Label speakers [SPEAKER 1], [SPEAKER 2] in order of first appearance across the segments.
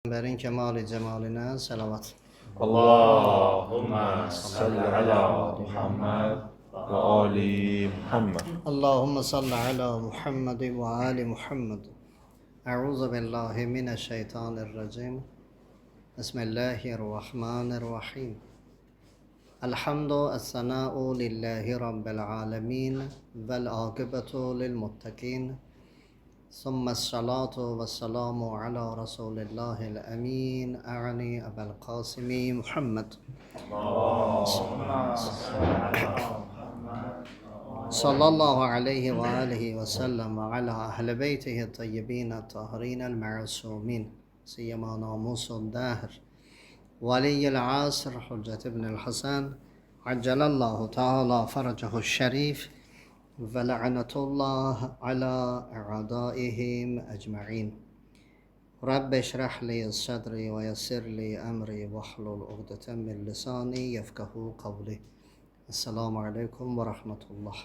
[SPEAKER 1] Peygamberin kemali cemaline selavat.
[SPEAKER 2] Allahümme salli ala Muhammed ve ali Muhammed.
[SPEAKER 1] Allahümme salli ala Muhammed ve ali Muhammed. Euzu billahi mineşşeytanirracim. Bismillahirrahmanirrahim. Elhamdu es-sena'u lillahi rabbil alemin vel akibetu lil muttakin. ثم الصلاة والسلام على رسول الله الأمين أعني أبا القاسم محمد صلى الله عليه وآله وسلم وعلى أهل بيته الطيبين الطاهرين المعصومين سيما ناموس الدهر ولي العصر حجة بن الحسن عجل الله تعالى فرجه الشريف ولعنة الله على أعدائهم أجمعين رب اشرح لي صدري ويسر لي أمري واحلل عقدة من لساني يفقهوا قولي. Esselamu Aleyküm ve Rahmetullah.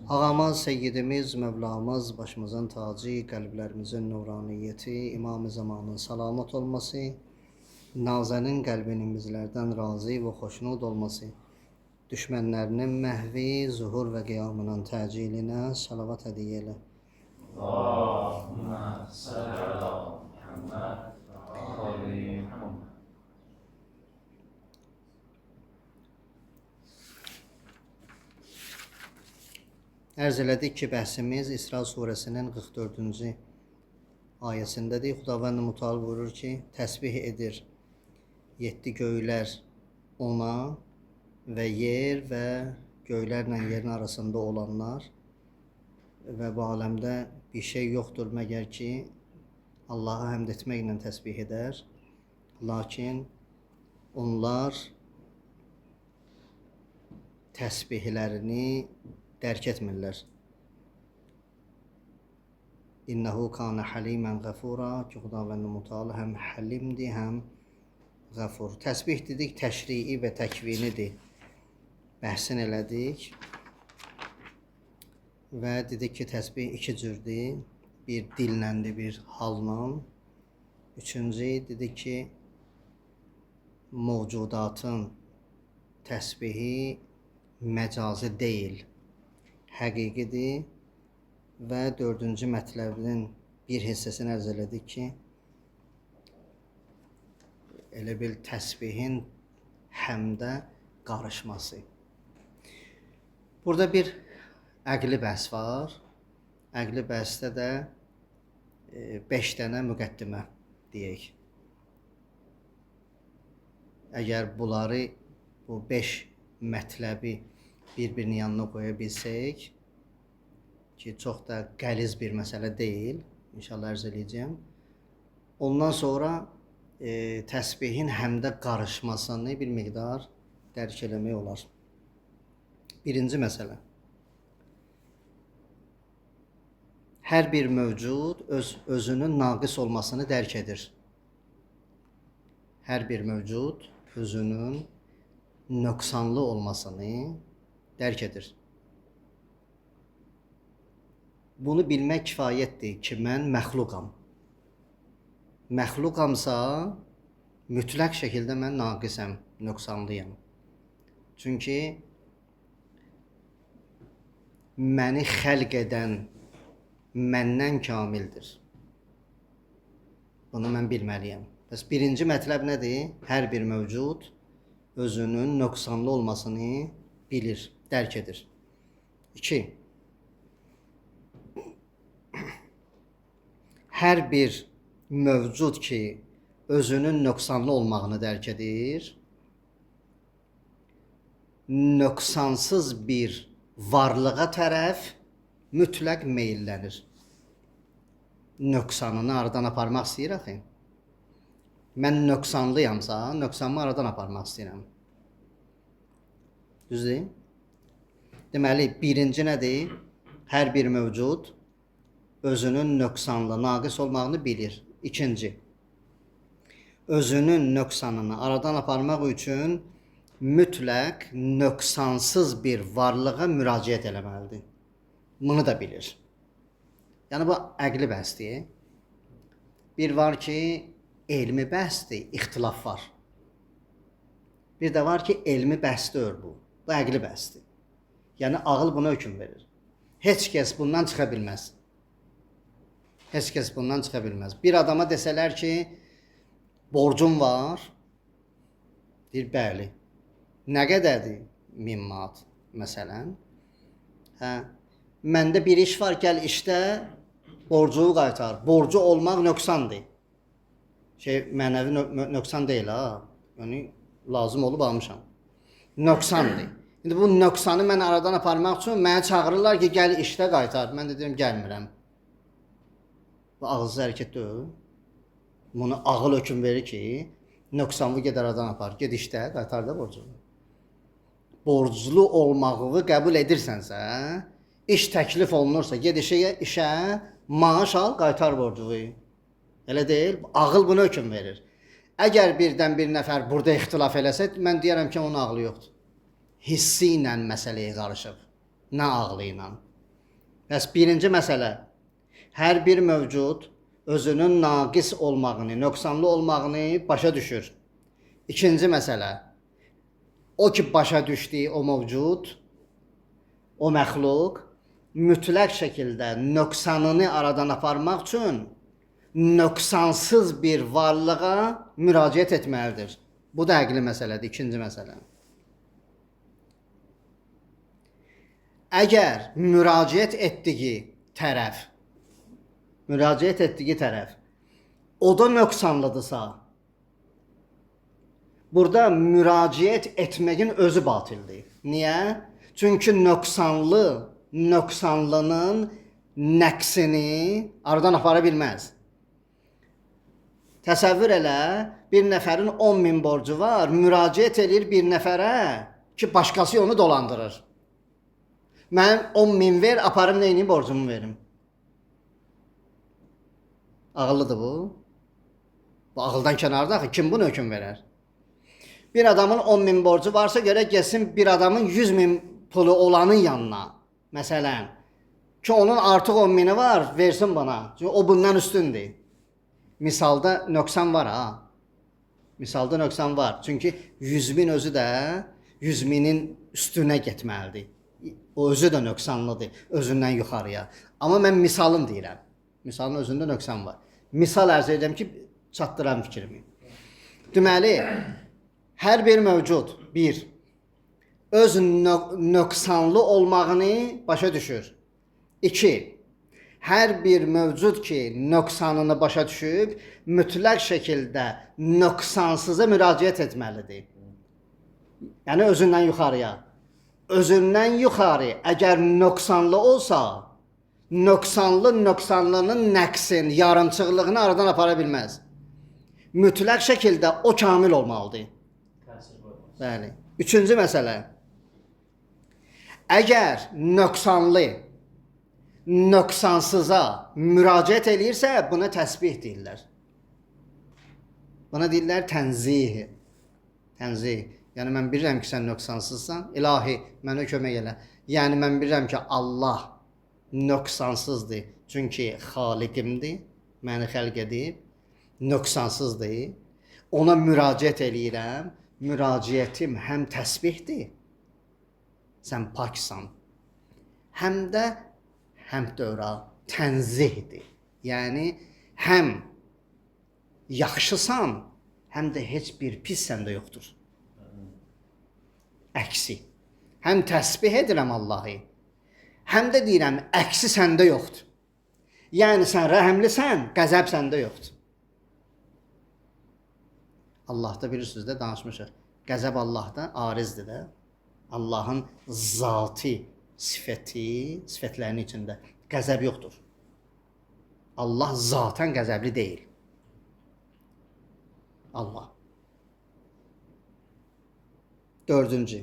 [SPEAKER 1] Ağamız, Seyyidimiz, Mevlamız, başımızın tacı, kalplerimizin nuraniyeti, İmam-ı Zamanın salamat olması, Nazenin qəlbinin bizlərdən razı və xoşnud olması, düşmənlərinin məhvi, zuhur və qiyamının təcilinə salavat hədiyyə elə.
[SPEAKER 2] Allahümme salli ala Muhammed ve ali Muhammed.
[SPEAKER 1] Ərz elədik ki, bəhsimiz İsra surəsinin 44-cü ayəsindədir. Xudavənd Mütəal buyurur ki, təsbih edir 7 göylər ona və yer və göylərlə yerin arasında olanlar və bu aləmdə bir şey yoxdur məgər ki, Allah'a həmd etməklə təsbih edər. Lakin onlar təsbihlərini dərk etmirlər. İnnehu kana halimən qəfura ki, Xudavənd Mütəal həm halimdir, həm qəfur. Təsbih dedik, təşrii və təkvinidir. Bəhsin elədik və dedik ki, təsbih iki cürdür. Bir dilləndir, bir halla. Üçüncü dedik ki, mövcudatın təsbihi məcazi deyil, həqiqidir və dördüncü mətləbinin bir hissəsini ərz elədik ki, elə bil təsbihin həmdə qarışması. Burada bir əqli bəhs var. Əqli bəhsdə də 5 dənə müqəddimə deyək. Əgər bunları, bu 5 mətləbi bir-birinin yanına qoya bilsək ki, çox da qəliz bir məsələ deyil, inşallah ərz eləyəcəm. Ondan sonra təsbihin həmdə qarışmasını bir miqdar dərk eləmək olar. Birinci məsələ. Hər bir mövcud özünün naqis olmasını dərk edir. Hər bir mövcud özünün nöqsanlı olmasını dərk edir. Bunu bilmək kifayətdir ki, mən məxluqam. Məxluqamsa, mütləq şəkildə mən naqisəm, nöqsanlıyam. Çünki məni xəlq edən məndən kamildir. Bunu mən bilməliyəm. Bəs birinci mətləb nədir? Hər bir mövcud özünün nöqsanlı olmasını bilir, dərk edir. 2. Hər bir mövcud ki, özünün nöqsanlı olmağını dərk edir, nöqsansız bir varlığa tərəf mütləq meyillənir. Nöqsanını aradan aparmaq istəyir axı. Mən nöqsanlıyamsa, nöqsanımı aradan aparmaq istəyirəm. Düzdür? Deməli, birinci nədir? Hər bir mövcud özünün nöqsanlı, naqis olmağını bilir. İkinci, özünün nöqsanını aradan aparmaq üçün mütləq nöqsansız bir varlığa müraciət eləməlidir. Bunu da bilir. Yəni bu əqli bəhsdir. Bir var ki, elmi bəhsdir, ixtilaf var. Bir də var ki, elmi bəhs deyil bu. Bu əqli bəhsdir. Yəni ağıl buna hökm verir. Heç kəs bundan çıxa bilməz. Heç kəs bundan çıxa bilməz. Bir adama desələr ki, borcun var, deyir, bəli. Nə qədərdir? 1000 manat, məsələn. Hə, məndə bir iş var, gəl işdə borcunu qaytar. Borcu olmaq nöqsandır. Mənəvi nöqsan deyil, ha. Yəni, lazım olub almışam. Nöqsandır. İndi bu nöqsanı mən aradan aparmaq üçün mənə çağırırlar ki, gəl işdə qaytar. Mən də deyirəm, gəlmirəm. Bu ağızlı hərəkət deyil. Bunu ağıl hökm verir ki, nöqsanı get aradan apar. Get işdə, qaytar da borcunu. Borclu olmağı qəbul edirsənsə, iş təklif olunursa, get işə, maaş al, qaytar borcunu. Elə deyil, ağıl bunu hökm verir. Əgər birdən bir nəfər burada ixtilaf eləsə, mən deyərəm ki, onun ağlı yoxdur. Hissi ilə məsələyə qarışıb, nə ağlı ilə. Bəs birinci məsələ, hər bir mövcud özünün naqis olmağını, nöqsanlı olmağını başa düşür. İkinci məsələ, o ki başa düşdüyü o mövcud, o məxluq mütləq şəkildə nöqsanını aradan aparmaq üçün nöqsansız bir varlığa müraciət etməlidir. Bu da əqli məsələdir, ikinci məsələ. Əgər müraciət etdiyi tərəf o da nöqsanlıdırsa, burada müraciət etməyin özü batildir. Niyə? Çünki nöqsanlının nəqsini aradan apara bilməz. Təsəvvür elə, bir nəfərin 10.000 borcu var, müraciət edir bir nəfərə ki, başqası onu dolandırır. Mən 10.000 ver, aparım neyini borcumu verim. Ağıllıdır bu. Bu ağıldan kənarda axı, kim bunu hökm verər? Bir adamın 10.000 borcu varsa görə gəlsin bir adamın 100.000 pulu olanın yanına. Məsələn, ki onun artıq 10.000'i var, versin bana. Çünki o bundan üstündür. Misalda nöqsan var ha. Misalda nöqsan var. Çünki 100.000 özü də 100.000'in üstünə getməlidir. O özü də nöqsanlıdır, özündən yuxarıya. Amma mən misalın deyirəm. Misalın özündə nöqsan var. Misal ərz edirəm ki, çatdıram fikrimi. Deməli, hər bir mövcud, öz nöqsanlı olmağını başa düşür. 2. Hər bir mövcud ki, nöqsanını başa düşüb, mütləq şəkildə nöqsansıza müraciət etməlidir. Yəni, özündən yuxarıya. Özündən yuxarı, əgər nöqsanlı olsa, nöqsanlının nəqsin, yarımçıqlığını aradan apara bilməz. Mütləq şəkildə o kamil olmalıdır. Bəli. Üçüncü məsələ. Əgər nöqsansıza müraciət eləyirsə, buna təsbih deyirlər. Buna deyirlər tənzih. Tənzih. Yəni, mən bilirəm ki, sən nöqsansızsan. İlahi, mənə kömək elə. Yəni, mən bilirəm ki, Allah nöqsansızdır. Çünki xaliqimdir, məni xəlq edib. Nöqsansızdır. Ona müraciət eləyirəm. Müraciətim həm təsbihdir, sən paksan, həm də tənzihdir. Yəni, həm yaxşısan, həm də heç bir pis səndə yoxdur. Əksi. Həm təsbih edirəm Allahı, həm də deyirəm, əksi səndə yoxdur. Yəni, sən rəhəmlisən, qəzəb səndə yoxdur. Allahda bilirsiniz də, danışmışıq. Qəzəb Allahda arizdir də. Allahın zati sifətlərinin içində qəzəb yoxdur. Allah zatən qəzəbli deyil. Allah. 4.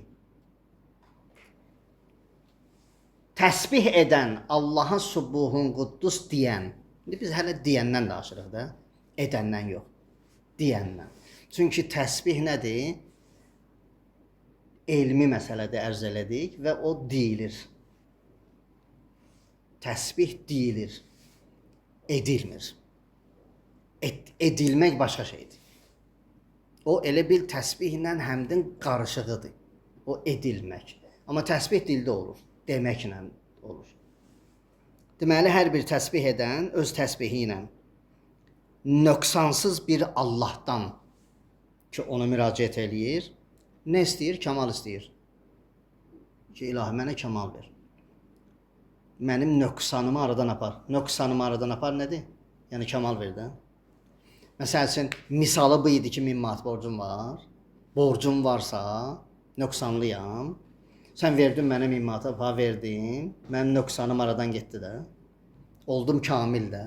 [SPEAKER 1] Təsbih edən, Allaha subuhun quddus deyən. İndi biz hələ deyəndən danışırıq da. Edəndən yox. Deyəndən. Çünki təsbih nədir? Elmi məsələdə ərz elədik və o deyilir. Təsbih deyilir, edilmir. edilmək başqa şeydir. O elə bil təsbihlə həmdən qarışığıdır. O edilmək. Amma təsbih dildə olur, deməklə olur. Deməli, hər bir təsbih edən öz təsbihi ilə nöqsansız bir Allahdan ki, ona müraciət eləyir, nə istəyir? Kamal istəyir. Ki, ilahi, mənə kamal ver. Mənim nöqsanımı aradan apar. Nöqsanımı aradan apar nədir? Yəni, kamal ver də. Məsəl üçün, misalı bu idi ki, 1000 manat borcum var. Borcum varsa, nöqsanlıyam. Sən verdin mənə 1000 manat, verdin. Mənim nöqsanım aradan getdi də. Oldum kamil də.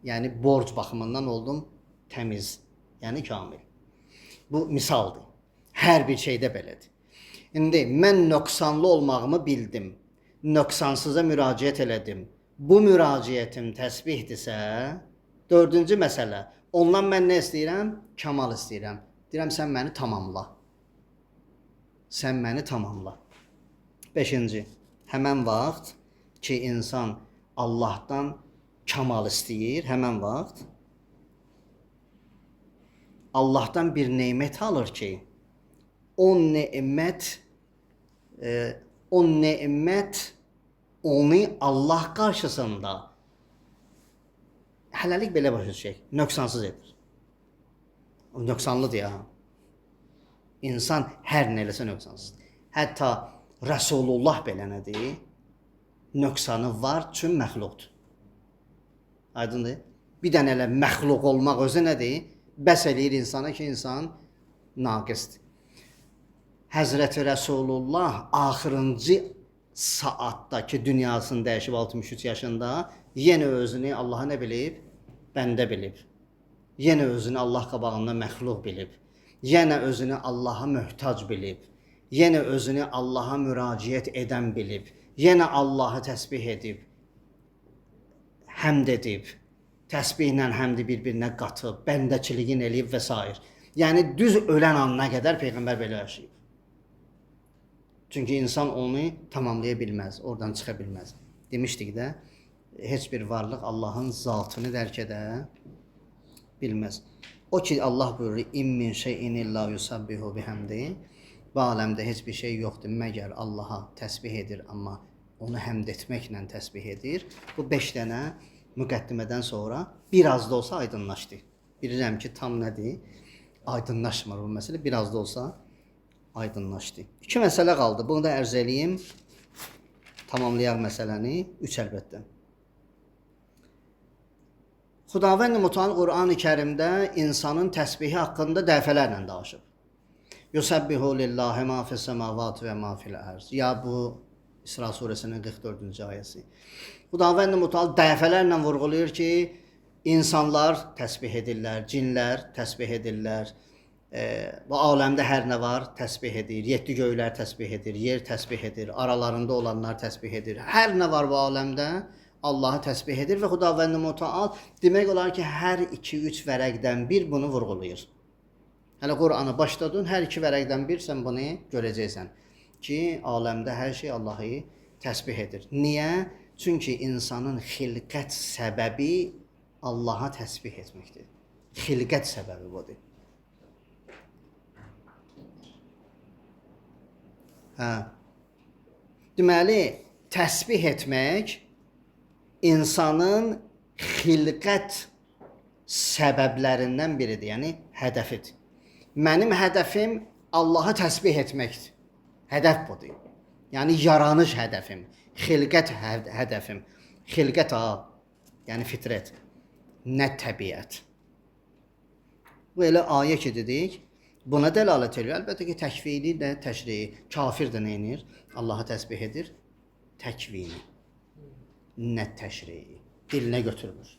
[SPEAKER 1] Yəni, borc baxımından oldum təmiz. Yəni, kamil. Bu misaldır. Hər bir şeydə belədir. İndi, mən nöqsanlı olmağımı bildim. Nöqsansıza müraciət elədim. Bu müraciətim təsbihdirsə, dördüncü məsələ. Ondan mən nə istəyirəm? Kamal istəyirəm. Deyirəm, sən məni tamamla. Sən məni tamamla. Beşinci, həmən vaxt ki, insan Allahdan kamal istəyir, həmən vaxt Allahdan bir nemət alır ki, o nemət onu Allah qarşısında hələlik belə başa düşək, nöqsansız edir. O nöqsanlıdır ya. İnsan hər nə eləsə nöqsansızdır. Hətta Rəsulullah belə nədir? Nöqsanı var, çünki məxluqdur. Aydındır? Bir dənə elə məxluq olmaq özü nədir? Bəs eləyir insana ki, insan naqisdir. Həzrəti Rəsulullah axırıncı saatdakı dünyasını dəyişib 63 yaşında yenə özünü Allaha nə bilib? Bəndə bilib. Yenə özünü Allah qabağında məxluq bilib. Yenə özünü Allaha möhtac bilib. Yenə özünü Allaha müraciət edən bilib. Yenə Allahı təsbih edib. Həmd edib. Təsbihlə həmdi bir-birinə qatıb, bəndəçiliyin eləyib və s. Yəni, düz ölən anına qədər Peyğəmbər belə yaşayıb. Çünki insan onu tamamlaya bilməz, oradan çıxa bilməz. Demişdik də, heç bir varlıq Allahın zatını dərk edə bilməz. O ki, Allah buyurur, İn min şeyin illa yusabbihu bihamdi. Bu aləmdə heç bir şey yoxdur, məgər Allaha təsbih edir, amma onu həmd etməklə təsbih edir. Bu 5 dənə müqəddimədən sonra biraz da olsa aydınlaşdı. Bilirəm ki, tam nədir? Aydınlaşmır bu məsələ, biraz da olsa aydınlaşdı. 2 məsələ qaldı. Bunu da ərz eləyim. Tamamlayaq məsələni. 3 əlbəttə. Xudavənd Mütəal Qur'an-ı Kərimdə insanın təsbihi haqqında dəfələrlə danışıb. Yusabbihu lillahi ma fis semavati və ma fil arz. Ya bu İsra surəsinin 44-cü ayəsi. Xudavənd Mütəal dəfələrlə vurğulayır ki, insanlar təsbih edirlər, cinlər təsbih edirlər. Bu aləmdə hər nə var təsbih edir. 7 göylər təsbih edir, yer təsbih edir, aralarında olanlar təsbih edir. Hər nə var bu aləmdə Allahı təsbih edir və Xudavənd Mütəal demək olar ki, hər 2-3 vərəqdən bir bunu vurğulayır. Hələ Qur'anı başladın, hər 2 vərəqdən bir sən bunu görəcəksən ki, aləmdə hər şey Allahı təsbih edir. Niyə? Çünki insanın xilqət səbəbi Allaha təsbih etməkdir. Xilqət səbəbi budur. Deməli, təsbih etmək insanın xilqət səbəblərindən biridir, yəni hədəfidir. Mənim hədəfim Allahı təsbih etməkdir. Hədəf budur. Yəni yaranış hədəfim, xilqət hədəfim. Xilqət yəni fitrət, nə təbiət. Bu elə ayə ki dedik, buna dəlalət edir. Əlbəttə ki, təkvini də təşriyi, kafir də nə edir? Allahı təsbih edir, təkvini. Nə təşriyi, dilinə götürmür.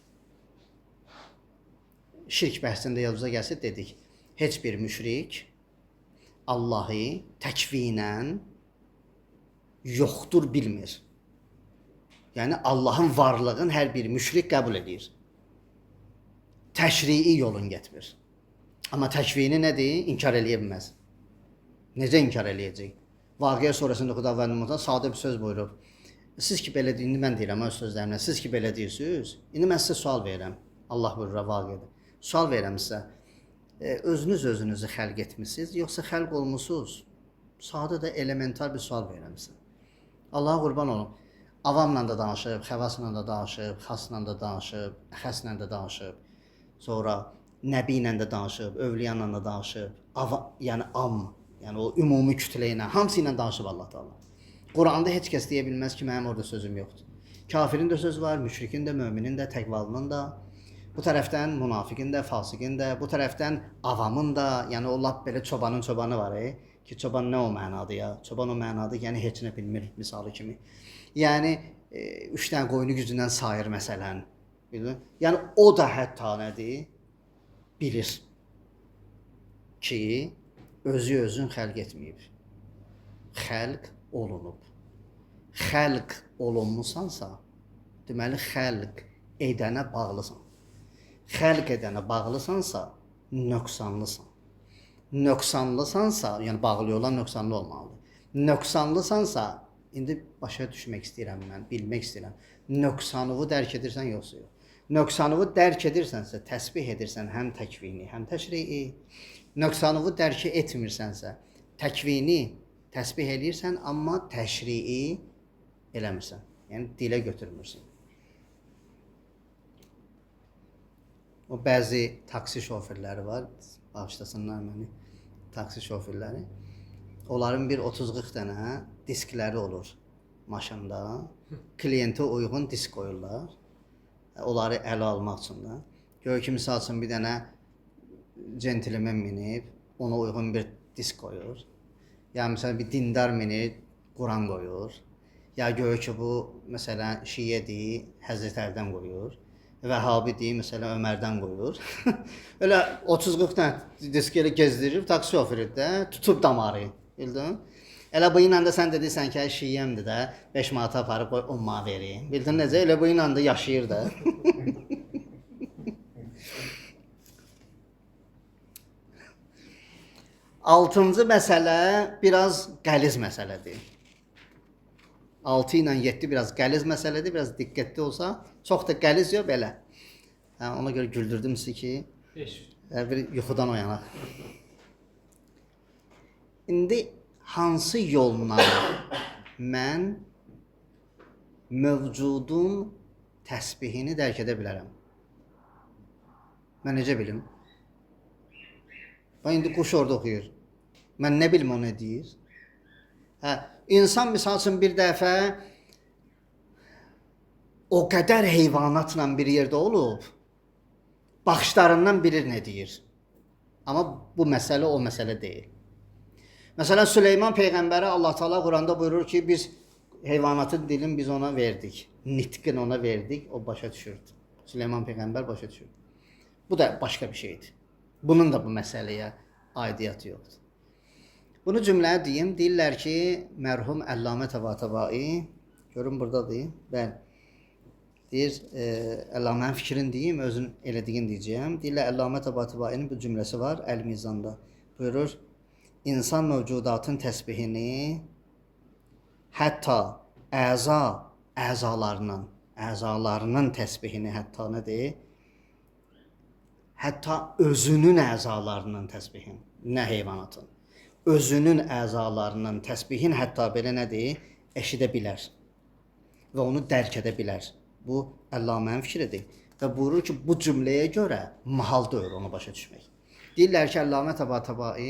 [SPEAKER 1] Şirk bəhsində yadımıza gəlsə dedik, heç bir müşrik Allahı təkvinən yoxdur bilmir. Yəni Allahın varlığını hər bir müşrik qəbul edir. Təşrii yolun getmir. Amma təkvini nədir? İnkar eləyə bilməz. Necə inkar eləyəcək? Vaqiə surəsində Xudavənd Mütəal sadə bir söz buyurub. Siz ki belə deyir, indi mən deyirəm öz sözlərimlə, siz ki belə deyirsiniz, indi mən sizə sual verirəm. Allah buyurur Vaqiədə. Sual verirəm sizə. Özünüz özünüzü xəlq etmisiniz, yoxsa xəlq olmusunuz? Sadə də elementar bir sual verirəm sizə. Allaha qurban olum. Avamla da danışıb, xəvasla da danışıb, xasla da danışıb, əxəslə də danışıb. Sonra nəbi ilə də danışıb, övliyanla da danışıb. Yəni yəni o ümumi kütlə ilə, hamısı ilə danışıb Allah Taala. Quranda heç kəs deyə bilməz ki, mənim orada sözüm yoxdur. Kafirin də sözü var, müşrikin də, möminin də, təqvalının da. Bu tərəfdən münafiqin də, fasiqin də, bu tərəfdən avamın da, yəni o lap belə çobanın çobanı var, ki, çoban nə o mənadır ya? Çoban o mənadır, yəni heç nə bilmir misalı kimi. Yəni 3 dənə qoyunu gücündən sayır məsələn. Bildin? Yəni o da hətta nədir? Bilir ki, özün xəlq etməyib. Xəlq olunub. Xəlq olunmusansa, deməli xəlq edənə bağlısan. Xəlq edənə bağlısansa, nöqsanlısan. Nöqsanlısansa, yəni bağlı olan nöqsanlı olmalıdır. Nöqsanlısansa, indi başa düşmək istəyirəm mən, bilmək istəyirəm. Nöqsanlığı dərk edirsən yoxsa yox. Nöqsanlığı dərk edirsənsə, təsbih edirsən həm təkvini, həm təşrii. Nöqsanlığı dərk etmirsənsə, təkvini təsbih edirsən, amma təşrii eləmirsən. Yəni dilə götürmürsən. O bəzi taksi şoferləri var, bağışlasınlar məni, taksi şoferləri. Onların bir 30-40 dənə diskləri olur maşında. Kliyentə uyğun disk qoyurlar. Onları ələ almaq üçün də. Gör ki, misal üçün bir dənə centilmen minib, ona uyğun bir disk qoyur. Ya məsələn bir dindar minib, Quran qoyur. Ya gör ki, bu məsələn Şiədir, Həzrət Əlidən qoyur. Vəhhabidir, məsələn Ömərdən qoyur. Elə 30-40 dənə disk elə gezdirir, taksi şoförü də tutub damarı. Bildin? Elə bu ilə də sən dedirsən ki, Şiəmdir də 5 manata aparıb qoy 10 manat verin. Bildin necə? Elə bu ilə də yaşayır da. Altıncı məsələ biraz qəliz məsələdir. 6 ilə 7 biraz qəliz məsələdir, biraz diqqətli olsa. Çox da qəliz yox, belə. Ona görə güldürdüm sizi ki, bir yuxudan oyanaq. İndi hansı yolla mən mövcudun təsbihini dərk edə bilərəm? Mən necə bilim? Bax, indi quş orada oxuyur. Mən nə bilim o nə deyir? İnsan misal üçün bir dəfə o qədər heyvanatla bir yerdə olub, baxışlarından bilir nə deyir. Amma bu məsələ o məsələ deyil. Məsələn, Süleyman Peyğəmbərə Allah Taala Quranda buyurur ki, biz heyvanatın dilini biz ona verdik. Nitqin ona verdik, o başa düşürdü. Süleyman Peyğəmbər başa düşürdü. Bu da başqa bir şeydir. Bunun da bu məsələyə aidiyyatı yoxdur. Bunu cümləyə deyim. Deyirlər ki, mərhum Əllamə Təbatəbai, görün buradadır. Bəli. Deyir, Əllamənin fikrini deyim, özün elədiyini deyəcəyəm. Deyirlər, Əllamə Təbatəbainin bu cümləsi var Əl-Mizanda. Buyurur, İnsan mövcudatın təsbihini hətta əzalarının təsbihini hətta nədir? Hətta özünün əzalarının təsbihin, nə heyvanatın. Özünün əzalarının təsbihin hətta belə nədir? Eşidə bilər və onu dərk edə bilər. Bu Əllamənin fikridir və buyurur ki, bu cümləyə görə mahal deyil onu başa düşmək. Deyirlər ki, Əllamə Təbatəbai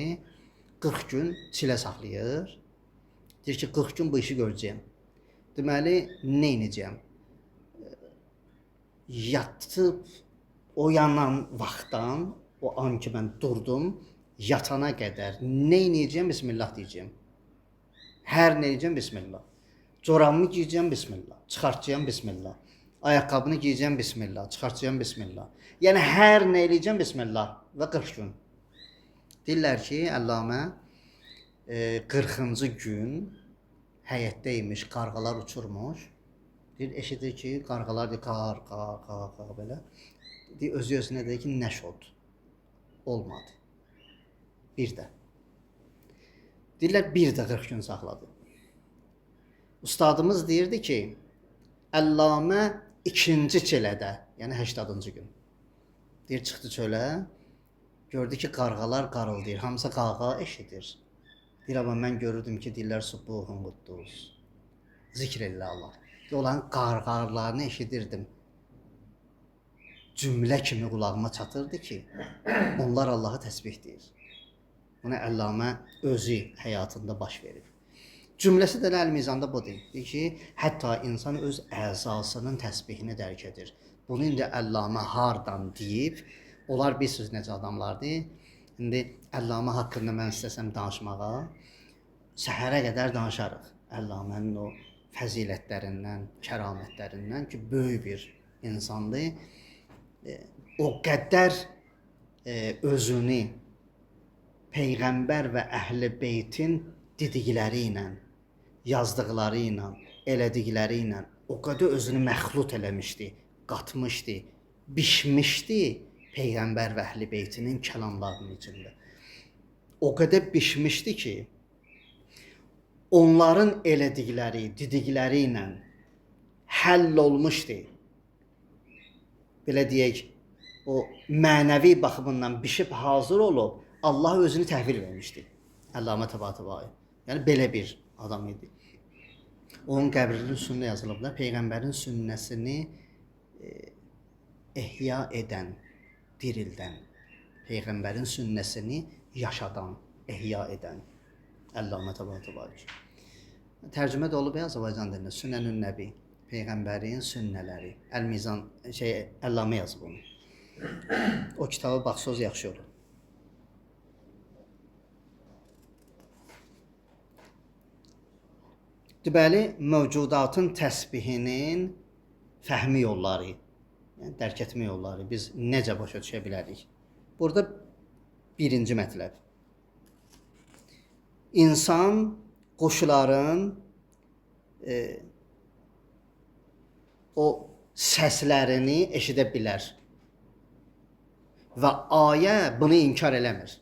[SPEAKER 1] 40 gün çilə saxlayır. Deyir ki, 40 gün bu işi görəcəyəm. Deməli, nə edəcəyəm? Yatıb oyanan vaxtdan, o an ki mən durdum, yatana qədər nə edəcəyəm? Bismillah deyəcəyəm. Hər nə edəcəm? Bismillah. Corabımı giyəcəm? Bismillah. Çıxartacağam? Bismillah. Ayaqqabını giyəcəm? Bismillah. Çıxartacağam? Bismillah. Yəni hər nə edəcəm? Bismillah. Və 40 gün. Deyirlər ki, Əllamə 40-cı gün həyətdəymiş, qarğalar uçurmuş. Deyir, eşidir ki, qarğalar deyir, qar, belə. Deyir, özü-özünə deyir ki, nəşod. Olmadı. Bir də. Deyirlər, bir də 40 gün saxladı. Ustadımız deyirdi ki, Əllamə ikinci çilədə, yəni 80-cı gün. Deyir, çıxdı çölə, gördü ki, qarğalar qarıldayır, hamısı qağa eşidir. Deyir, amma mən görürdüm ki, deyirlər, Subbuhun Quddus, zikr elə Allah. Onların qarğarlarını eşidirdim. Cümlə kimi qulağıma çatırdı ki, onlar Allahı təsbih deyir. Buna Əllamə özü həyatında baş verir. Cümləsi də Əl-Mizanda budur. Deyir ki, hətta insan öz əzasının təsbihini dərk edir. Bunu indi Əllamə hardan deyib, onlar bilirsiniz necə adamlardır. İndi Əllamə haqqında mən istəsəm danışmağa, səhərə qədər danışarıq. Əllamənin o fəzilətlərindən, kəramətlərindən ki, böyük bir insandır. O qədər özünü Peyğəmbər və Əhl-i Beytin dedikləri ilə, yazdıqları ilə, elədikləri ilə o qədər özünü məxlut eləmişdi, qatmışdı, bişmişdi Peyğəmbər və Əhl-i Beytinin kəlamlarının içində. O qədər bişmişdi ki, onların elədikləri, dedikləri ilə həll olmuşdu. Belə deyək, o mənəvi baxımından bişib hazır olub, Allah özünü təhvil vermişdi. Əllamə Təbatəbai. Yəni, belə bir adam idi. Onun qəbrinin üstündə yazılıb da, Peyğəmbərin sünnəsini ehya edən, dirildən, Peyğəmbərin sünnəsini yaşadan, ehya edən Əllamə Təbatəbai. Tərcümə də olub Azərbaycan dilində, Sünnənün Nəbi, Peyğəmbərin sünnələri. Əl-Mizan, Əllamə yazıb onu. O kitabı baxsınız, yaxşı olur. Deməli, mövcudatın təsbihinin fəhmi yolları, yəni dərk etmə yolları biz necə başa düşə bilərik? Burada birinci mətləb. İnsan quşların o səslərini eşidə bilər. Və ayə bunu inkar eləmir.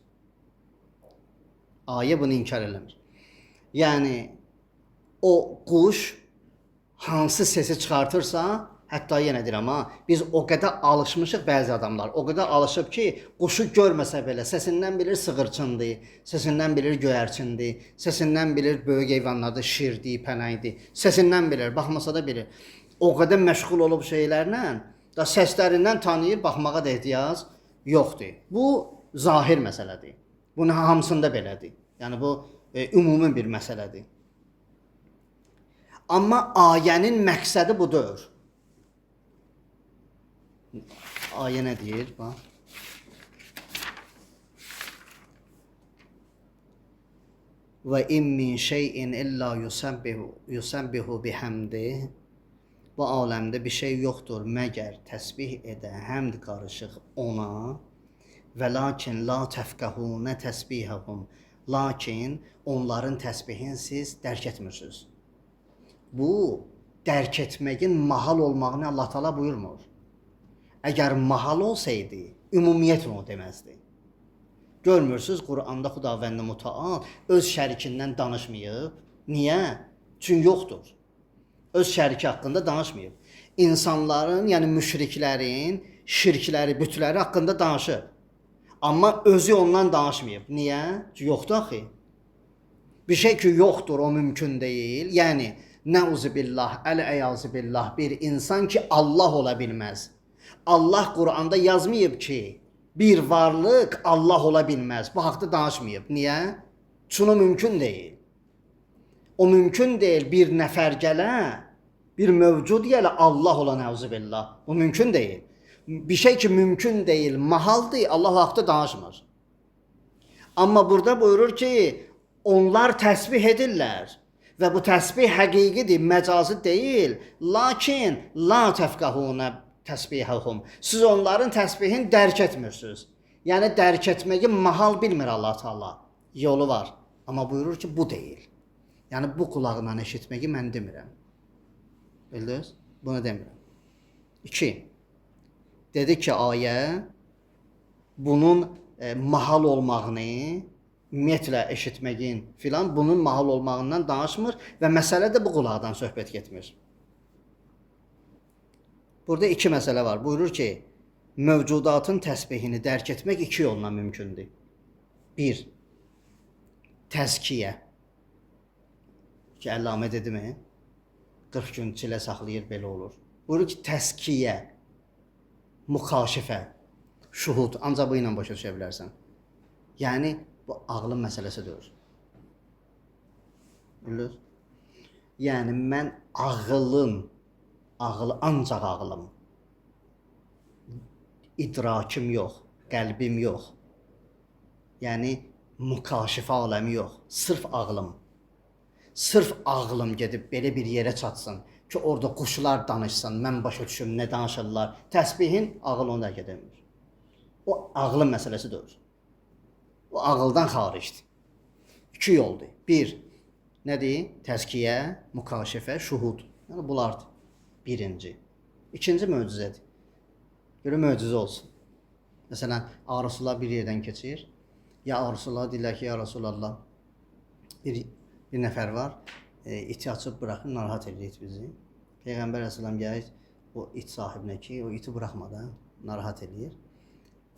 [SPEAKER 1] Ayə bunu inkar eləmir. Yəni, o quş hansı sesi çıxartırsa, hətta yenə deyirəm, biz o qədər alışmışıq bəzi adamlar, o qədər alışıb ki, quşu görməsə belə, səsindən bilir sığırçındır, səsindən bilir göyərçindir, səsindən bilir böyük heyvanlardır, şirdir, pənəkdir, səsindən bilir, baxmasa da bilir. O qədər məşğul olub şeylərlə, da səslərindən tanıyır, baxmağa da ehtiyac yoxdur. Bu zahir məsələdir. Bunun hamısında belədir. Yəni, bu ümumi bir məsələdir. Amma ayənin məqsədi budur. Ayə nə deyir? Bax. Və in min şeyin illa yusabbihu bihamdih. Bu aləmdə bir şey yoxdur məgər təsbih edə, həmd qarışıq ona. Və lakin la təfqəhunə təsbihəhum. Lakin onların təsbihin siz dərk etmirsiniz. Bu, dərk etməyin mahal olmağını Allah Teala buyurmur. Əgər mahal olsaydı, ümumiyyətlə o deməzdi. Görmürsünüz, Quranda Xudavənd Mütəal öz şərikindən danışmayıb. Niyə? Çünki yoxdur. Öz şəriki haqqında danışmayıb. İnsanların, yəni müşriklərin, şirkləri, bütləri haqqında danışıb. Amma özü ondan danışmayıb. Niyə? Çünki yoxdur axı. Bir şey ki, yoxdur, o mümkün deyil. Yəni, Nəuzubillah, əl-əyazıbillah, bir insan ki, Allah ola bilməz. Allah Quranda yazmayıb ki, bir varlıq Allah ola bilməz. Bu haqda danışmayıb. Niyə? Çünki o mümkün deyil. O mümkün deyil bir nəfər gələ, bir mövcud gələ Allah ola nəuzubillah. Bu mümkün deyil. Bir şey ki, mümkün deyil, mahaldır, Allah haqda danışmır. Amma burada buyurur ki, onlar təsbih edirlər. Və bu təsbih həqiqidir, məcazi deyil. Lakin la təfqəhunə təsbihəhum. Siz onların təsbihini dərk etmirsiniz. Yəni dərk etməyi mahal bilmir Allah Teala. Yolu var. Amma buyurur ki, bu deyil. Yəni bu qulağla eşitməyi mən demirəm. Bildiniz? Bunu demirəm. 2. Dedi ki, ayə bunun mahal olmağını, ümumiyyətlə eşitməyin filan bunun mahal olmağından danışmır və məsələ də bu qulaqdan söhbət getmir. Burada 2 məsələ var. Buyurur ki, mövcudatın təsbihini dərk etmək iki yolla mümkündür. Bir, təzkiyə. Ki, Əllamə dedimi? 40 gün çilə saxlayır, belə olur. Buyurur ki, təzkiyə, mükaşifə, şuhud, ancaq bu ilə başa düşə bilərsən. Yəni, bu ağlın məsələsi deyil. Bilir? Yəni, mən ancaq ağlım. İdrakim yox, qəlbim yox. Yəni, mükaşifə aləmi yox, sırf ağlım. Sırf ağlım gedib belə bir yerə çatsın ki, orada quşlar danışsın, mən başa düşüm, nə danışırlar. Təsbihin ağıl onu dərk edəmir. O ağlın məsələsi deyil. O ağıldan xaricdir. İki yoldur. Bir, nədir? Təzkiyə, mükaşifə, şuhud. Yəni bunlardır. Birinci. İkinci möcüzədir. Görə möcüzə olsun. Məsələn, Rasulullah bir yerdən keçir. Ya Rasulullah deyirlər ki, ya Rasulallah, bir nəfər var, iti açıb bırakın, narahat edir bizi. Peyğəmbər əsələm gəlir o it sahibinə ki, o iti bırakmadan narahat edir.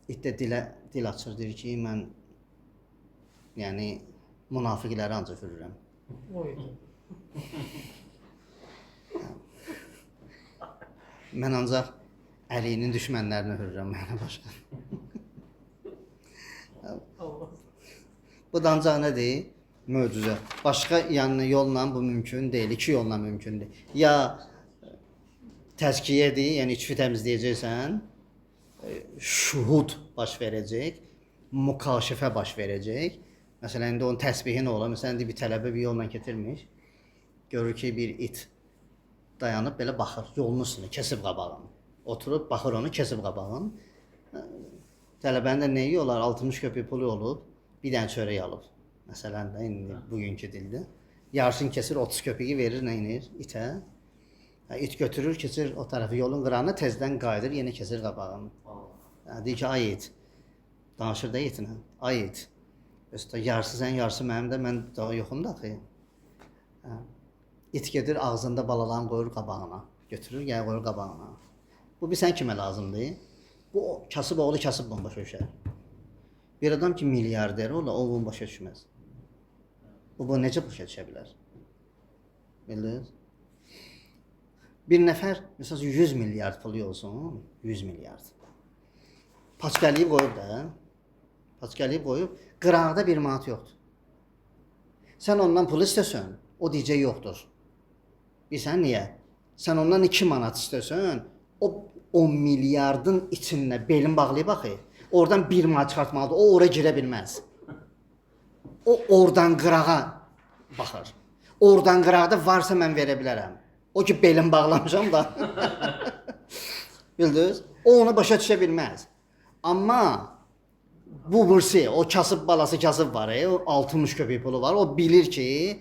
[SPEAKER 1] İt də dil açır, deyir ki, mən yəni münafiqləri ancaq hürürəm. Mən ancaq Əlinin düşmənlərini hürürəm, mənə başqa. Bu da ancaq nədir? Möcüzə. Başqa yəni yolla bu mümkün deyil, iki yolla mümkündür. Ya təzkiyədir, yəni içi təmizləyəcəksən, şuhud baş verəcək, mükaşifə baş verəcək. Məsələn, indi onun təsbihi nə olar? Məsələn, bir tələbə bir yolla getirmiş, görür ki, bir it dayanıb belə baxır, yolun üstünə, kesib qabağını. Oturub, baxır onu, kesib qabağını. Tələbənin də nəyi olar? 60 köpük pulu olub, bir dənə çörək alıb. Məsələn də, indi bugünkü dildə. Yarısını kesir, 30 köpüyü verir, nə inir? İtə. İt götürür, keçir o tərəfi yolun qırağına, tezdən qayıdır, yenə kesir qabağını. Deyir ki, ay it. Danışır da itinə. Ay it. Yarısı sən, yarısı mənim də, mən daha yoxum da axı. İt gedir, ağzında balalarını qoyur qabağına. Götürür, gəl qoyur qabağına. Bu bir sən kimə lazımdır? Bu kasıb oğlu kasıb bunu başa düşər. Bir adam ki milyarder ola, o bunu başa düşməz. Bu necə başa düşə bilər? Bildiniz? Bir nəfər, məsələn 100 milyard pulu olsun, 100 milyard. Paçkəliyib qoyub da, paçkəliyib qoyub, qırağda bir manat yoxdur. Sən ondan pul istəsən, o deyəcək yoxdur. Bilsən niyə? Sən ondan 2 manat istəsən, o 10 milyardın içində belin bağlayıb axı, oradan 1 manat çıxartmalıdır, o ora girə bilməz. O oradan qırağa baxır. Oradan qıraqda varsa mən verə bilərəm. O ki belin bağlamışam da. Bildiniz? O onu başa düşə bilməz. Amma bu bursi, o kasıb balası kasıb var, o 60 köpük pulu var, o bilir ki,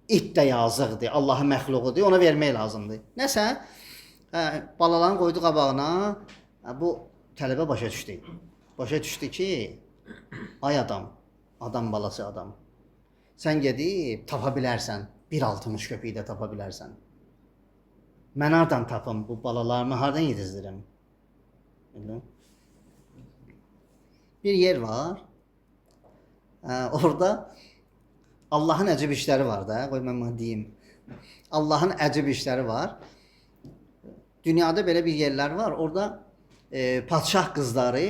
[SPEAKER 1] it də yazıqdır, Allahın məxluqudur, ona vermək lazımdır. Nəsə, balalarını qoydu qabağına, bu tələbə başa düşdü. Başa düşdü ki, ay adam, adam balası adam. Sən gedib tapa bilərsən, 1.60 köpüyü də tapa bilərsən. Mən hardan tapım bu balalarımı, hardan yedizdirim? Bir yer var, orada Allahın əcib işləri var da, qoy mən bunu deyim. Allahın əcib işləri var. Dünyada belə bir yerlər var, orada padşah qızları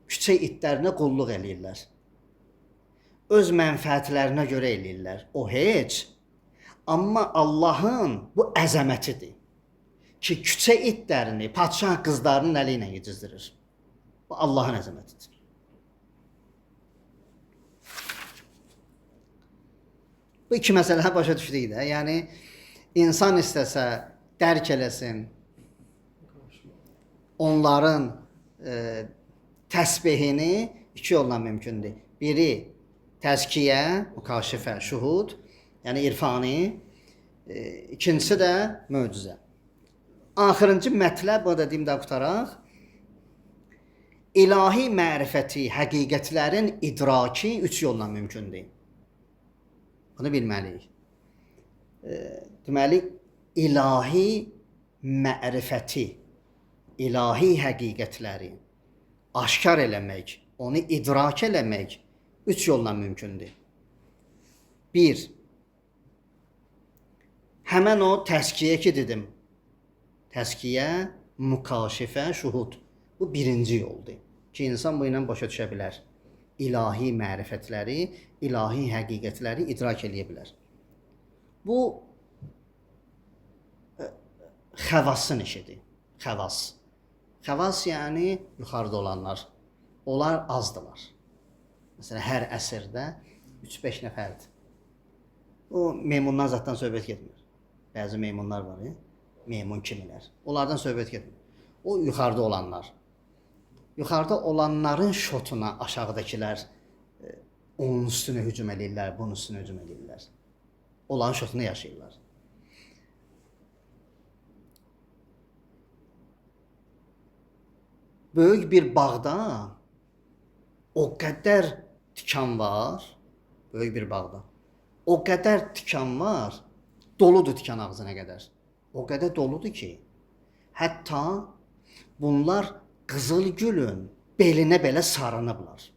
[SPEAKER 1] küçə itlərinə qulluq eləyirlər. Öz mənfəətlərinə görə eləyirlər. O heç. Amma Allahın bu əzəmətidir ki, küçə itlərini padşah qızlarının əli ilə yedizdirir. Bu Allahın əzəmətidir. Bu iki məsələ başa düşdük də. Yəni, insan istəsə dərk eləsin, onların təsbihini iki yolla mümkündür. Biri təzkiyə, mükaşifə, şuhud, yəni irfani. İkincisi də möcüzə. Axırıncı mətləb, bu da deyim də qutaraq. İlahi mərifəti, həqiqətlərin idraki üç yolla mümkündür. Bunu bilməliyik. Deməli, ilahi mərifəti, ilahi həqiqətləri aşkar eləmək, onu idrak eləmək üç yolla mümkündür. Bir, həmən o təskiyə ki dedim. Təskiyə, mükaşifə, şuhud. Bu birinci yoldur ki, insan bu ilə başa düşə bilər. İlahi mərifətləri, ilahi həqiqətləri idrak eləyə bilər. Bu xəvassın işidir. Xəvas. Xəvas yəni yuxarıda olanlar. Onlar azdılar. Məsələn, hər əsrdə 3-5 nəfərdir. O meymundan zaten söhbət getmir. Bəzi meymunlar var ya, meymun kimilər. Onlardan söhbət getmir. O yuxarıda olanlar. Yuxarıda olanların şotuna aşağıdakilər onun üstünə hücum edirlər, bunun üstünə hücum edirlər. Olan şotunu yaşayırlar. Böyük bir bağda o qədər tikan var, böyük bir bağda. O qədər tikan var, doludur tikan ağzına qədər. O qədər doludur ki, hətta bunlar qızıl gülün belinə belə sarınıblar.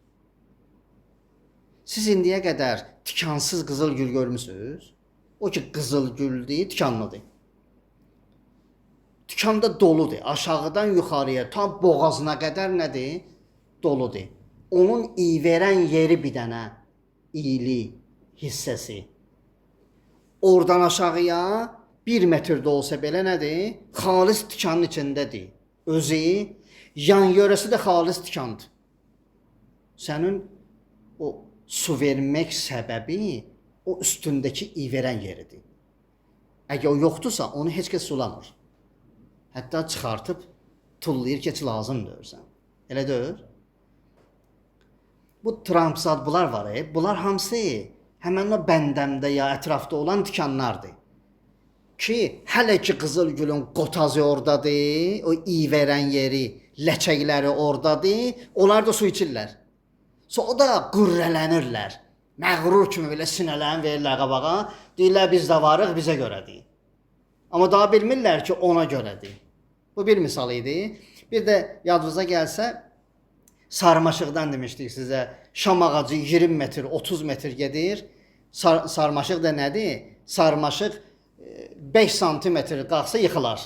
[SPEAKER 1] Siz indiyə qədər tikansız qızıl gül görmüsünüz? O ki qızıl güldür, tikanlıdır. Tikan da doludur. Aşağıdan yuxarıya tam boğazına qədər nədir? Doludur. Onun iyi verən yeri bir dənə iyili hissəsi. Oradan aşağıya 1 metrdə olsa belə nədir? Xalis tikanın içindədir. Özü, yan yörəsi də xalis tikandır. Sənin o su vermək səbəbi o üstündəki iyi verən yeridir. Əgər o yoxdursa, onu heç kəs sulamır. Hətta çıxartıb tullayır ki, lazımdır sən. Elə deyil? Bu trampzad bunlar var, bunlar hamısı həmən o bəndəmdə ya ətrafda olan tikanlardır. Ki, hələ ki qızıl gülün qotazı oradadır, o iyi verən yeri, ləçəkləri oradadır, onlar da su içirlər. O da qürrələnirlər. Məğrur kimi belə sinələrini verirlər qabağa, deyirlər biz də varıq, bizə görədir. Amma daha bilmirlər ki, ona görədir. Bu bir misal idi. Bir də yadınıza gəlsə, sarmaşıqdan demişdik sizə, şam ağacı 20 metr, 30 metr gedir. Sarmaşıq da nədir? Sarmaşıq 5 santimetr qalxsa yıxılar.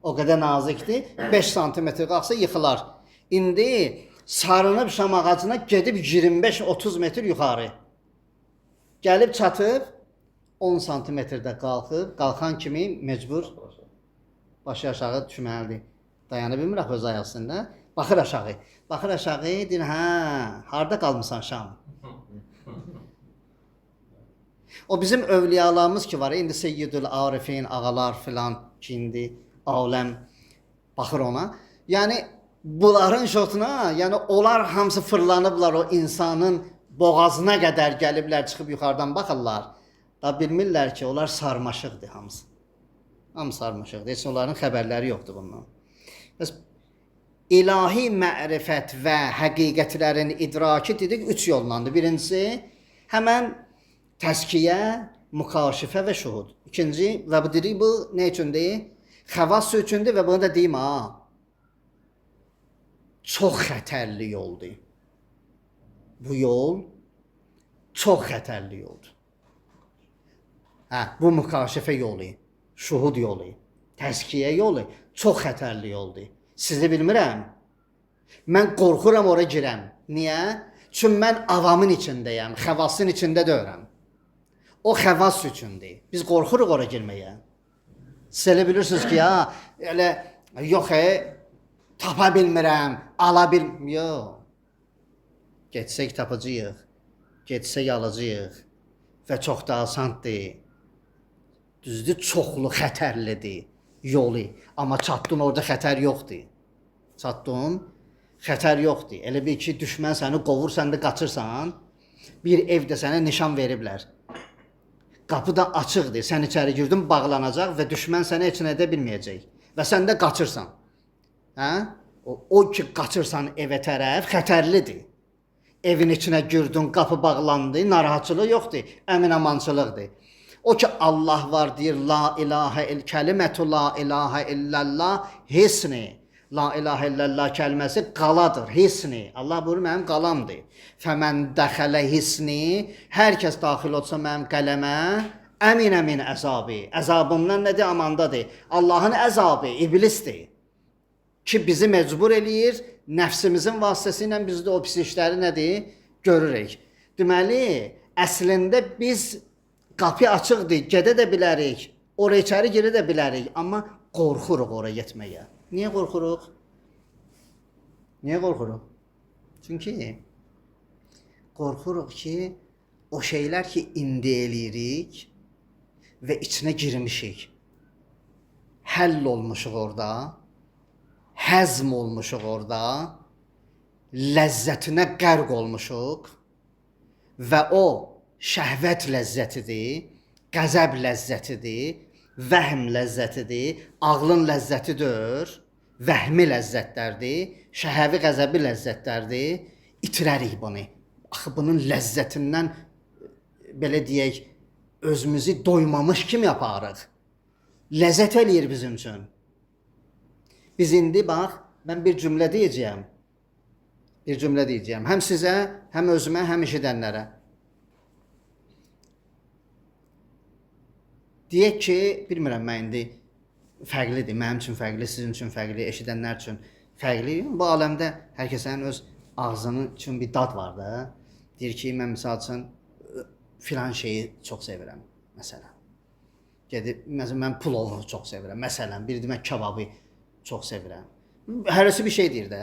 [SPEAKER 1] O qədər nazikdir, 5 santimetr qalxsa yıxılar. İndi sarınıb şam ağacına gedib 25-30 metr yuxarı. Gəlib çatıb 10 santimetrdə qalxıb, qalxan kimi mecbur başı aşağı düşməlidir. Dayana bilmirək öz ayaqsında. Baxır aşağı. Baxır aşağı, deyir, hə, harda qalmısan şam? O bizim övliyalarımız ki var, indi Seyyidül Arifin, ağalar filan ki, indi aləm baxır ona. Yəni, bunların şotuna, yəni onlar hamısı fırlanıblar o insanın boğazına qədər gəliblər, çıxıb yuxarıdan baxırlar. Da bilmirlər ki, onlar sarmaşıqdır hamısı. Hamısı sarmaşıqdır. Heç onların xəbərləri yoxdur bundan. Bəs ilahi mərifət və həqiqətlərin idraki dedik 3 yollandır. Birincisi, həmən təskiyə, mükaşifə və şuhud. İkinci, və bu dedik, bu nə üçündür? Xəvas üçündür və bunu da deyim, çox xətərli yoldur. Bu yol çox xətərli yoldur. Bu mükaşifə yolu, şuhud yolu, təskiyə yolu çox xətərli yoldur. Sizi bilmirəm. Mən qorxuram ora girəm. Niyə? Çünki mən avamın içindəyəm, xəvasın içində deyirəm. O xəvas üçündür. Biz qorxuruq ora girməyə. Siz elə bilirsiniz ki, ya, elə, yox, tapa bilmirəm, ala bilmirəm. Yox. Getsək tapacağıq, getsək alacağıq və çox da asandır. Düzdür, çoxlu xətərlidir yolu. Amma çatdın orada xətər yoxdur. Çatdın, xətər yoxdur. Elə bir ki, düşmən səni qovur, sən də qaçırsan, bir evdə sənə nişan veriblər. Qapı da açıqdır, sən içəri girdin, bağlanacaq və düşmən sənə heç nə edə bilməyəcək. Və sən də qaçırsan. O ki, qaçırsan evə tərəf, xətərlidir. Evin içinə girdin, qapı bağlandı, narahatçılıq yoxdur, əmin-amançılıqdır. O ki, Allah var deyir, la ilahə il kəlimətu la ilahə illallah hisni. La ilahe illallah kəlməsi qaladır, hisni. Allah buyurur, mənim qalamdır. Fəmən dəxələ hisni, hər kəs daxil olsa mənim qələmə, əmin əzabi. Əzabımdan nədir? Amandadır. Allahın əzabı iblisdir. Ki bizi məcbur eləyir, nəfsimizin vasitəsilə biz də o pis işləri nədir? Görürük. Deməli, əslində biz qapı açıqdır, gedə də bilərik, oraya içəri girə də bilərik, amma qorxuruq oraya getməyə. Niyə qorxuruq? Niyə qorxuruq? Çünki qorxuruq ki, o şeylər ki, indi eləyirik və içinə girmişik, həll olmuşuq orada, həzm olmuşuq orada, ləzzətinə qərq olmuşuq və o şəhvət ləzzətidir, qəzəb ləzzətidir, vəhm ləzzətidir, ağlın ləzzətidir, vəhmi ləzzətlərdir, şəhəvi qəzəbi ləzzətlərdir, itirərik bunu. Axı bunun ləzzətindən, belə deyək, özümüzü doymamış kimi yaparıq. Ləzzət eləyir bizim üçün. Biz indi, bax, mən bir cümlə deyəcəyəm. Bir cümlə deyəcəyəm. Həm sizə, həm özümə, həm eşidənlərə. Deyək ki, bilmirəm mən indi fərqlidir, mənim üçün fərqli, sizin üçün fərqli, eşidənlər üçün fərqli. Bu aləmdə hər kəsin öz ağzının üçün bir dad var da. Deyir ki, mən misal üçün filan şeyi çox sevirəm, məsələn. Məsələn, mən plovu çox sevirəm, məsələn, bir demək kebabı çox sevirəm. Hərəsi bir şey deyir də.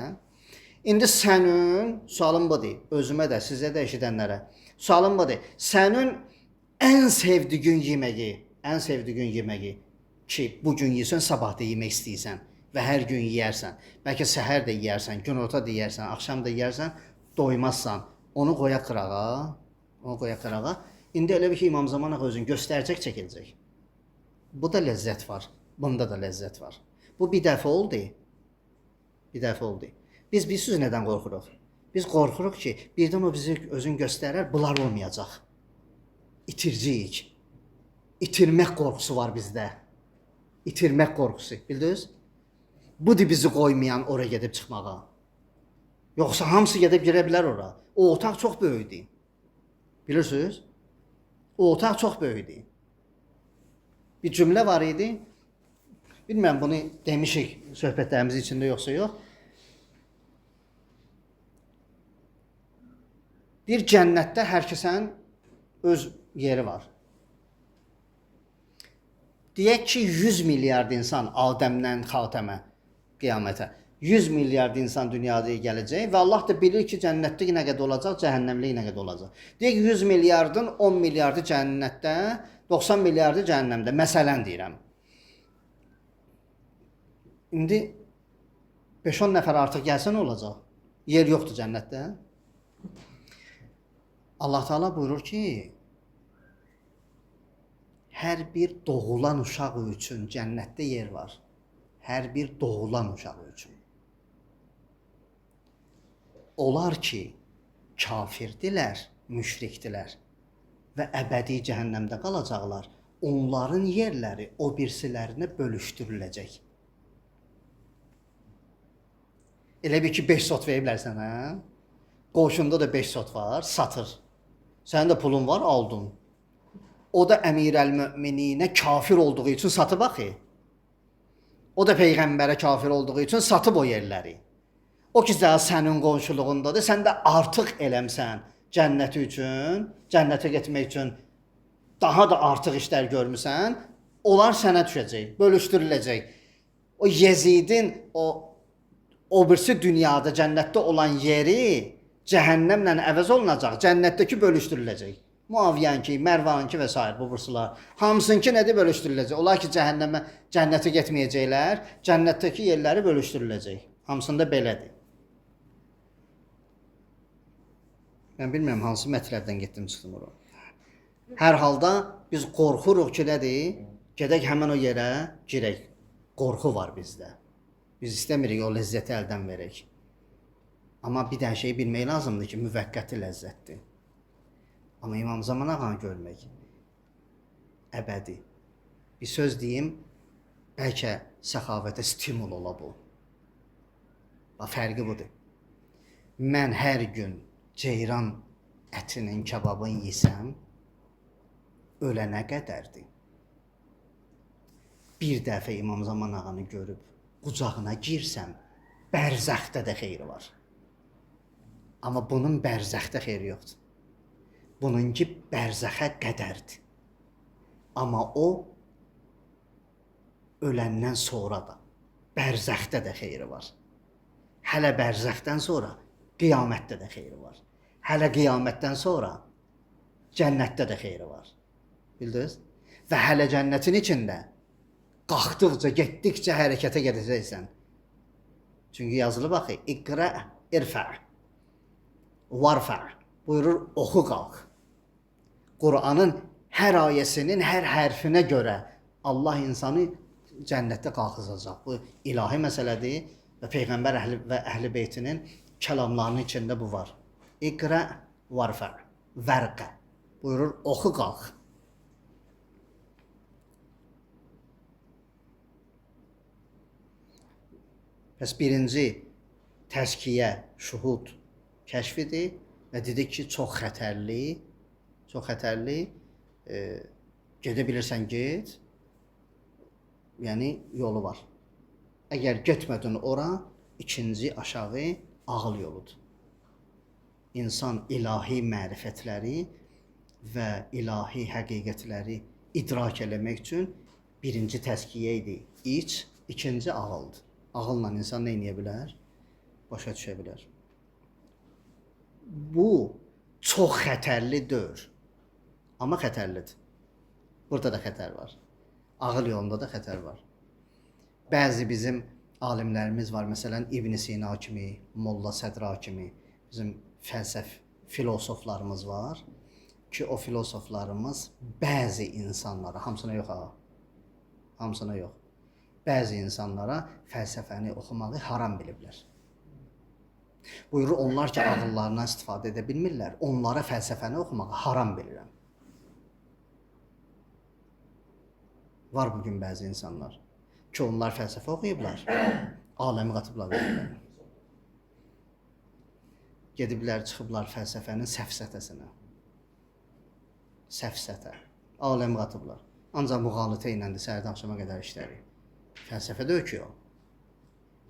[SPEAKER 1] İndi sənin, sualım budur, özümə də, sizə də, eşidənlərə. Sualım budur, sənin ən sevdiyin yeməyi ki, bugün yeyirsən, sabah da yemək istəyirsən və hər gün yeyərsən. Bəlkə səhər də yeyərsən, günorta da yeyərsən, axşam da yeyərsən, doymazsan. Onu qoya qırağa. İndi elə bir ki, İmam Zaman Ağa özün göstərəcək, çəkiləcək. Bu da ləzzət var, bunda da ləzzət var. Bu bir dəfə oldu. Biz bilirsiniz nədən qorxuruq? Biz qorxuruq ki, birdən o bizi özün göstərər, bunlar olmayacaq. İtirəcəyik. İtirmək qorxusu var bizdə. İtirmək qorxusu, bildiniz? Budur bizi qoymayan oraya gedib çıxmağa. Yoxsa hamısı gedib girə bilər ora. O otaq çox böyükdür. Bilirsiniz? O otaq çox böyükdür. Bir cümlə var idi. Bilmirəm bunu demişik söhbətlərimizin içində yoxsa yox. Bir cənnətdə hər kəsin öz yeri var. Deyək ki, 100 milyard insan Adəmdən Xatəmə, qiyamətə. 100 milyard insan dünyada gələcək və Allah da bilir ki, cənnətdə nə qədər olacaq, cəhənnəmlik nə qədər olacaq. Deyək ki, 100 milyardın 10 milyardı cənnətdə, 90 milyardı cəhənnəmdə. Məsələn deyirəm. İndi 5-10 nəfər artıq gəlsə nə olacaq? Yer yoxdur cənnətdə. Allah Teala buyurur ki, hər bir doğulan uşaq üçün cənnətdə yer var. Hər bir doğulan uşaq üçün. Onlar ki, kafirdirlər, müşrikdirlər və əbədi cəhənnəmdə qalacaqlar. Onların yerləri o birisilərinə bölüşdürüləcək. Elə bir ki, 5 sot veriblər sənə. Qoşunda da 5 sot var, satır. Sənin də pulun var, aldın. O da əmirəl-mömininə kafir olduğu üçün satıb axı. O da Peyğəmbərə kafir olduğu üçün satıb o yerləri. O ki, sənin qonşuluğundadır, sən də artıq eləmsən cənnəti üçün, cənnətə getmək üçün daha da artıq işlər görmüsən, onlar sənə düşəcək, bölüşdürüləcək. O Yezidin o birisi dünyada, cənnətdə olan yeri cəhənnəmlə əvəz olunacaq, cənnətdəki bölüşdürüləcək. Muaviyyənki, Mərvanki və s. bu burslar. Hamısınki nədir bölüşdürüləcək? Onlar ki, cənnətə getməyəcəklər, cənnətdəki yerləri bölüşdürüləcək. Hamısında belədir. Mən bilmirəm, hansı mətləbdən getdim, çıxdım ora. Hər halda biz qorxuruq ki, nədir? Gedək həmən o yerə girək. Qorxu var bizdə. Biz istəmirik o ləzzəti əldən verək. Amma bir dənə şey bilmək lazımdır ki, müvəqqəti ləzzətdir. Amma İmam Zaman Ağanı görmək əbədi. Bir söz deyim, bəlkə səxavətə stimul ola bu. Fərqi budur. Mən hər gün ceyran ətinin kebabını yesəm, ölənə qədərdir. Bir dəfə İmam Zaman ağanı görüb, qucağına girsəm, bərzəxdə də xeyri var. Amma bunun bərzəxdə xeyri yoxdur. Bununki bərzəxə qədərdir. Amma o, öləndən sonra da, bərzəxdə də xeyri var. Hələ bərzəxdən sonra, qiyamətdə də xeyri var. Hələ qiyamətdən sonra, cənnətdə də xeyri var. Bildiniz? Və hələ cənnətin içində, qalxdıqca, getdikcə hərəkətə gedəcəksən. Çünki yazılı baxı, iqra, irfə, varfə, buyurur, oxu qalx. Qur'anın hər ayəsinin, hər hərfinə görə Allah insanı cənnətdə qalxızacaq. Bu ilahi məsələdir və Peyğəmbər və Əhl-i Beytinin kəlamlarının içində bu var. İqra, varfə, vərqə. Buyurur, oxu qalx. Pəs birinci təzkiyə, şuhud kəşfidir və dedik ki, çox xətərli, gedə bilirsən get, yəni yolu var. Əgər getmədin ora, ikinci aşağı ağıl yoludur. İnsan ilahi mərifətləri və ilahi həqiqətləri idrak eləmək üçün birinci təzkiyə idi, iç, ikinci ağıldır. Ağılla insan nə edə bilər? Başa düşə bilər. Bu çox xətərli deyil, amma xətərlidir. Burada da xətər var. Ağıl yolunda da xətər var. Bəzi bizim alimlərimiz var, məsələn İbn Sina kimi, Molla Sədra kimi, bizim fəlsəf filosoflarımız var ki, o filosoflarımız bəzi insanlara, hamısına yox ha, hamısına yox, bəzi insanlara fəlsəfəni oxumağı haram biliblər. Buyurur, onlar ki, ağıllarından istifadə edə bilmirlər, onlara fəlsəfəni oxumağı haram bilirəm. Var bugün bəzi insanlar ki, onlar fəlsəfə oxuyublar, aləmi qatıblar verirlər. Gediblər, çıxıblar fəlsəfənin səfsətəsinə. Səfsətə. Aləmi qatıblar. Ancaq müğalitə iləndir, səhərdən axşama qədər işlərir. Fəlsəfə deyil ki o.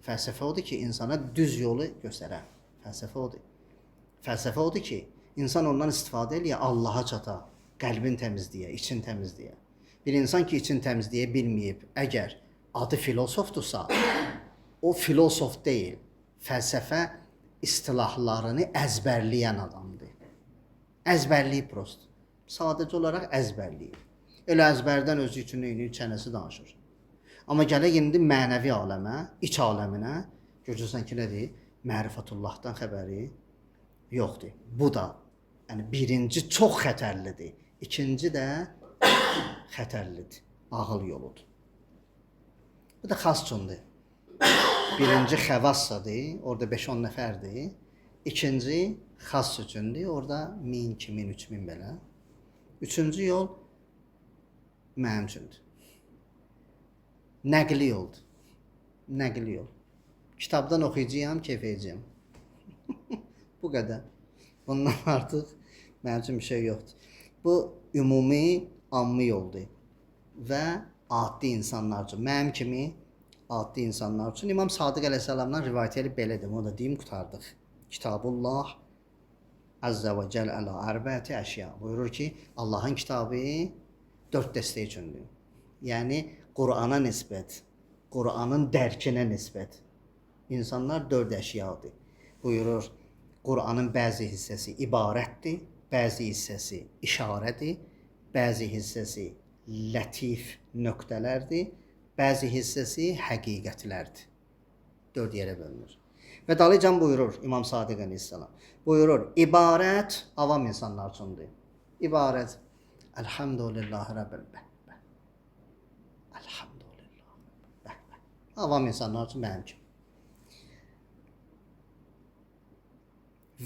[SPEAKER 1] Fəlsəfə odur ki, insana düz yolu göstərər. Fəlsəfə odur. Fəlsəfə odur ki, insan ondan istifadə eləyə, Allaha çata, qəlbin təmizliyə, için təmizliyə. Bir insan ki, için təmizliyə bilməyib, əgər adı filosofdursa, o filosof deyil, fəlsəfə istilahlarını əzbərləyən adamdır. Əzbərləyib prost. Sadəcə olaraq əzbərləyib. Elə əzbərdən özü üçün neyini çənəsi danışır. Amma gələk indi mənəvi aləmə, iç aləminə, görürsən ki, nədir? Mərifətullahdan xəbəri yoxdur. Bu da, yəni birinci çox xətərlidir, ikinci də xətərlidir, ağıl yoludur. Bu da xas üçündür. Birinci xəvassadır, orada 5-10 nəfərdir. İkinci xas üçündür, orada 1000, 2000, 3000 belə. Üçüncü yol mənim üçündür. Nəqli yoldur. Nəqli yol. Kitabdan oxuyacağam, keyf edəcəyəm. Bu qədər. Bundan artıq mənim üçün bir şey yoxdur. Bu ümumi, ammi yoldur. Və adi insanlar üçün, mənim kimi adi insanlar üçün İmam Sadiq əleyhissalamdan rivayət edib belə dedim, o da deyim, qutardıq. Kitabullah Əzzə və Cəl ələ ərbəti əşya. Buyurur ki, Allahın kitabı 4 dəstə üçündür. Yəni, Qur'ana nisbət, Qur'anın dərkinə nisbət. İnsanlar 4 əşyadır. Buyurur, Qur'anın bəzi hissəsi ibarətdir, bəzi hissəsi işarədir, bəzi hissəsi lətif nöqtələrdir, bəzi hissəsi həqiqətlərdir. 4 yerə bölünür. Və dalıcan buyurur İmam Sadiq əleyhissalam. Buyurur, ibarət avam insanlar üçündür. İbarət, Elhamdülillahi Rabbil bəhbə. Elhamdülillahi bəhbə. Avam insanlar üçün mənim kimi.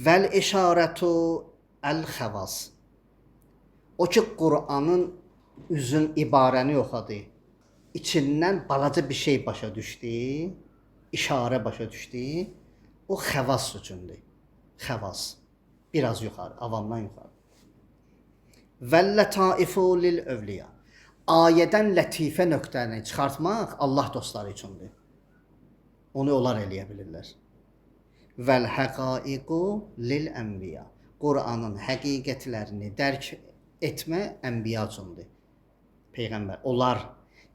[SPEAKER 1] Vəl işarətu əl-xəvas. O ki, Qur'anın üzün ibarəni oxadı, içindən balaca bir şey başa düşdü, işarə başa düşdü, O xəvas üçündür. Xəvas. Biraz yuxarı, avamdan yuxarı. Vəllə-taifu lil-övliya. Ayədən lətifə nöqtəni çıxartmaq Allah dostları üçündür. Onu onlar eləyə bilirlər. Vəl-həqaiqu lil-ənbiya. Qur'anın həqiqətlərini dərk etmə ənbiya üçündür. Peyğəmbər. Onlar,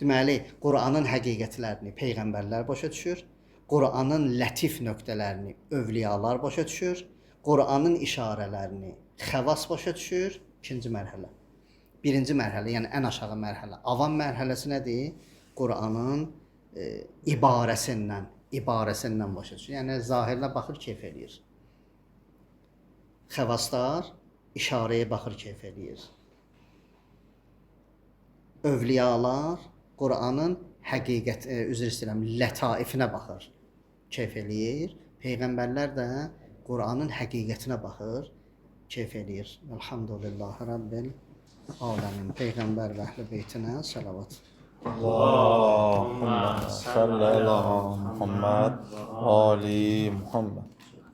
[SPEAKER 1] deməli, Qur'anın həqiqətlərini peyğəmbərlər başa düşür. Qur'anın lətif nöqtələrini övliyalar başa düşür. Qur'anın işarələrini xəvas başa düşür. İkinci mərhələ. Birinci mərhələ, yəni ən aşağı mərhələ. Avam mərhələsi nədir? Qur'anın ibarəsindən başa düşür. Yəni zahirinə baxır, keyf eləyir. Xəvaslar işarəyə baxır, keyf eləyir. Övliyalar Qur'anın həqiqət, üzr istəyirəm, lətaifinə baxır, keyf eləyir. Peyğəmbərlər də Qur'anın həqiqətinə baxır, keyf eləyir. Elhamdülillahi Rabbil aləmin. Peyğəmbər və əhl-i beytinə salavat.
[SPEAKER 2] Allahümme salli ala Muhammed ve ali Muhammed.